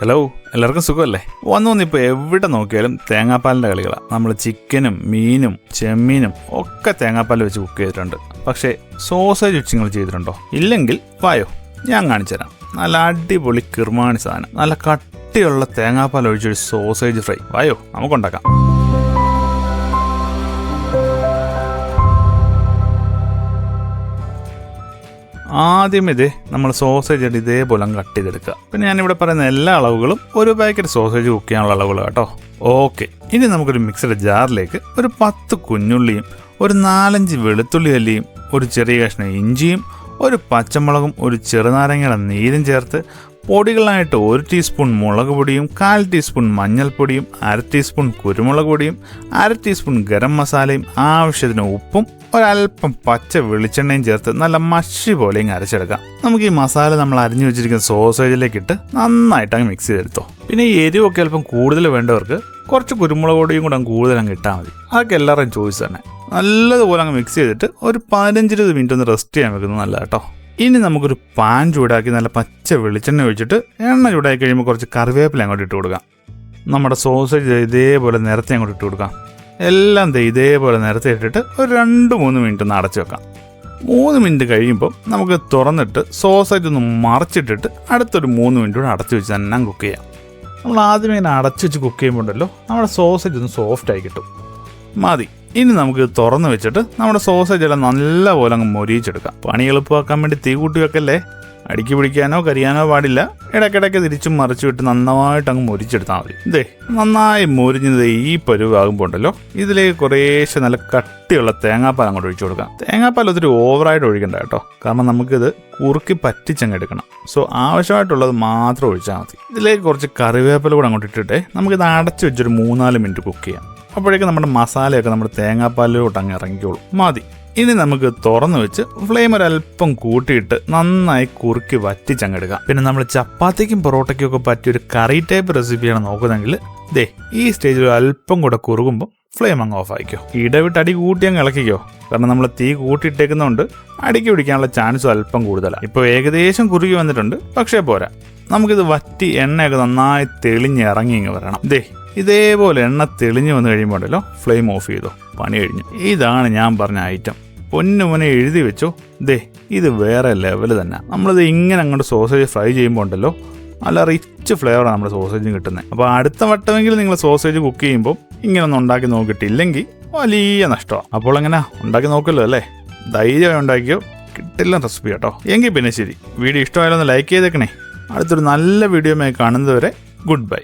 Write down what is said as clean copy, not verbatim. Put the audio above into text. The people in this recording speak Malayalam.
ഹലോ, എല്ലാവർക്കും സുഖമല്ലേ? വന്നിപ്പോൾ എവിടെ നോക്കിയാലും തേങ്ങാപ്പാലിൻ്റെ കളികളാണ്. നമ്മൾ ചിക്കനും മീനും ചെമ്മീനും ഒക്കെ തേങ്ങാപ്പാൽ വെച്ച് കുക്ക് ചെയ്തിട്ടുണ്ട്. പക്ഷേ സോസേജ് വെച്ച് നിങ്ങൾ ചെയ്തിട്ടുണ്ടോ? ഇല്ലെങ്കിൽ വായോ, ഞാൻ കാണിച്ചുതരാം. നല്ല അടിപൊളി കിർമാണി സാധനം, നല്ല കട്ടിയുള്ള തേങ്ങാപ്പാൽ ഒഴിച്ചൊരു സോസേജ് ഫ്രൈ. വായോ, നമുക്കുണ്ടാക്കാം. ആദ്യം നമ്മൾ സോസേജ് ഇതേപോലെ കട്ട് ചെയ്തെടുക്കുക. പിന്നെ ഞാനിവിടെ പറയുന്ന എല്ലാ അളവുകളും ഒരു പാക്കറ്റ് സോസേജ് കുക്ക് ചെയ്യാനുള്ള അളവുകൾ കേട്ടോ. ഓക്കെ, ഇനി നമുക്കൊരു മിക്സഡ് ജാറിലേക്ക് ഒരു 10 കുഞ്ഞുള്ളിയും ഒരു 4-5 വെളുത്തുള്ളി അല്ലിയും ഒരു ചെറിയ കഷ്ണം ഇഞ്ചിയും ഒരു പച്ചമുളകും ഒരു ചെറുനാരങ്ങയുടെ നീരും ചേർത്ത് പൊടികളായിട്ട് 1 ടീസ്പൂൺ മുളക് പൊടിയും 1/4 ടീസ്പൂൺ മഞ്ഞൾപ്പൊടിയും 1/2 ടീസ്പൂൺ കുരുമുളക് പൊടിയും 1/2 ടീസ്പൂൺ ഗരം മസാലയും ആവശ്യത്തിന് ഉപ്പും ഒരൽപ്പം പച്ച വെളിച്ചെണ്ണയും ചേർത്ത് നല്ല മഷി പോലെയും അരച്ചെടുക്കാം. നമുക്ക് ഈ മസാല നമ്മൾ അരിഞ്ഞു വെച്ചിരിക്കുന്ന സോസേജിലേക്ക് ഇട്ട് നന്നായിട്ട് അങ്ങ് മിക്സ് ചെയ്തെടുത്തോ. പിന്നെ ഈ എരിവൊക്കെ അല്പം കൂടുതൽ വേണ്ടവർക്ക് കുറച്ച് കുരുമുളക് പൊടിയും കൂടെ കൂടുതൽ അങ്ങ് ഇട്ടാൽ മതി. അതൊക്കെ എല്ലാവരുടെയും ചോയ്സ് തന്നെ. നല്ലതുപോലെ അങ്ങ് മിക്സ് ചെയ്തിട്ട് ഒരു 15-20 മിനിറ്റ് ഒന്ന് റെസ്റ്റ് ചെയ്യാൻ വെക്കുന്നത് നല്ലതാണ് കേട്ടോ. ഇനി നമുക്കൊരു പാൻ ചൂടാക്കി നല്ല പച്ച വെളിച്ചെണ്ണ ഒഴിച്ചിട്ട് എണ്ണ ചൂടാക്കി കഴിയുമ്പോൾ കുറച്ച് കറിവേപ്പില അങ്ങോട്ട് ഇട്ട് കൊടുക്കാം. നമ്മുടെ സോസേജ് ഇതേപോലെ നിരത്തി അങ്ങോട്ട് ഇട്ട് കൊടുക്കാം. എല്ലാം ഇതേപോലെ നിരത്തി ഇട്ടിട്ട് ഒരു 2-3 മിനിറ്റ് ഒന്ന് അടച്ചു വെക്കാം. 3 മിനിറ്റ് കഴിയുമ്പോൾ നമുക്ക് തുറന്നിട്ട് സോസേജ് ഒന്ന് മറിച്ചിട്ടിട്ട് അടുത്തൊരു 3 മിനിറ്റ് കൂടെ അടച്ചു വെച്ച് തന്നെ കുക്ക് ചെയ്യാം. നമ്മൾ ആദ്യമേ ഇങ്ങനെ അടച്ചു വെച്ച് കുക്ക് ചെയ്യുമ്പോൾ ഉണ്ടല്ലോ, നമ്മുടെ സോസേജ് ഒന്ന് സോഫ്റ്റായി കിട്ടും. മതി. ഇനി നമുക്ക് തുറന്ന് വെച്ചിട്ട് നമ്മുടെ സോസേജ് എല്ലാം നല്ലപോലെ അങ്ങ് മൊരിയിച്ചെടുക്കാം. പണി എളുപ്പമാക്കാൻ വേണ്ടി തീ കൂട്ടി വെക്കല്ലേ. അടുക്കി പിടിക്കാനോ കരിയാനോ പാടില്ല. ഇടയ്ക്കിടയ്ക്ക് തിരിച്ചും മറിച്ചു വിട്ട് നന്നായിട്ട് അങ്ങ് മൊരിച്ചെടുത്താൽ മതി. നന്നായി മൊരിഞ്ഞത് ഈ പരുവാകുമ്പോൾ ഉണ്ടല്ലോ, ഇതിലേക്ക് കുറേശ്ശെ നല്ല കട്ടിയുള്ള തേങ്ങാപ്പാൽ അങ്ങോട്ട് ഒഴിച്ചു കൊടുക്കാം. തേങ്ങാപ്പാൽ ഒത്തിരി ഓവറായിട്ട് ഒഴിക്കണ്ട കേട്ടോ, കാരണം നമുക്കിത് കുറുക്കി പറ്റിച്ചങ്ങ് എടുക്കണം. സോ ആവശ്യമായിട്ടുള്ളത് മാത്രം ഒഴിച്ചാൽ മതി. ഇതിലേക്ക് കുറച്ച് കറിവേപ്പില കൂടെ അങ്ങോട്ട് ഇട്ടിട്ട് നമുക്കിത് അടച്ചു വെച്ചൊരു 3-4 മിനിറ്റ് കുക്ക് ചെയ്യാം. അപ്പോഴേക്കും നമ്മുടെ മസാലയൊക്കെ നമ്മുടെ തേങ്ങാപ്പാലിലോട്ട് അങ്ങ് ഇറങ്ങിക്കോളും. മതി. ഇനി നമുക്ക് തുറന്നു വെച്ച് ഫ്ലെയിം ഒരല്പം കൂട്ടിയിട്ട് നന്നായി കുറുക്കി വറ്റിച്ചങ്ങെടുക്കാം. പിന്നെ നമ്മൾ ചപ്പാത്തിക്കും പൊറോട്ടയ്ക്കും ഒക്കെ പറ്റിയൊരു കറി ടൈപ്പ് റെസിപ്പിയാണ് നോക്കുന്നതെങ്കിൽ ഈ സ്റ്റേജിൽ അല്പം കൂടെ കുറുകുമ്പോൾ ഫ്ലെയിം അങ്ങ് ഓഫ് ആയിക്കോ. ഇടവിട്ട് അടി കൂട്ടി അങ്ങ് ഇളക്കിക്കോ, കാരണം നമ്മൾ തീ കൂട്ടിയിട്ടേക്കുന്നതുകൊണ്ട് അടിക്ക് പിടിക്കാനുള്ള ചാൻസും അല്പം കൂടുതലാണ്. ഇപ്പോൾ ഏകദേശം കുറുകി വന്നിട്ടുണ്ട്, പക്ഷേ പോരാ. നമുക്കിത് വറ്റി എണ്ണയൊക്കെ നന്നായി തെളിഞ്ഞ് ഇറങ്ങി ഇങ്ങ് വരണം. ഇതേപോലെ എണ്ണ തെളിഞ്ഞ് വന്നു കഴിയുമ്പോൾ ഉണ്ടല്ലോ, ഫ്ലെയിം ഓഫ് ചെയ്തോ, പണി കഴിഞ്ഞു. ഇതാണ് ഞാൻ പറഞ്ഞ ഐറ്റം. പൊന്നുമനെ എഴുതി വെച്ചോ. ഇത് വേറെ ലെവൽ തന്നെ. നമ്മളിത് ഇങ്ങനെ അങ്ങോട്ട് സോസേജ് ഫ്രൈ ചെയ്യുമ്പോൾ ഉണ്ടല്ലോ, നല്ല റിച്ച് ഫ്ലേവറാണ് നമ്മുടെ സോസേജിന് കിട്ടുന്നത്. അപ്പോൾ അടുത്ത വട്ടമെങ്കിലും നിങ്ങൾ സോസേജ് കുക്ക് ചെയ്യുമ്പോൾ ഇങ്ങനെ ഒന്ന് ഉണ്ടാക്കി നോക്കിയിട്ടില്ലെങ്കിൽ വലിയ നഷ്ടമാണ്. അപ്പോൾ എങ്ങനെ ഉണ്ടാക്കി നോക്കല്ലോ അല്ലേ? ധൈര്യമായി ഉണ്ടാക്കിയോ, കിട്ടില്ല റെസിപ്പി കേട്ടോ. എങ്കിൽ പിന്നെ ശരി, വീഡിയോ ഇഷ്ടമായാലൊന്ന് ലൈക്ക് ചെയ്തേക്കണേ. അടുത്തൊരു നല്ല വീഡിയോയുമായി കാണുന്നത് വരെ ഗുഡ് ബൈ.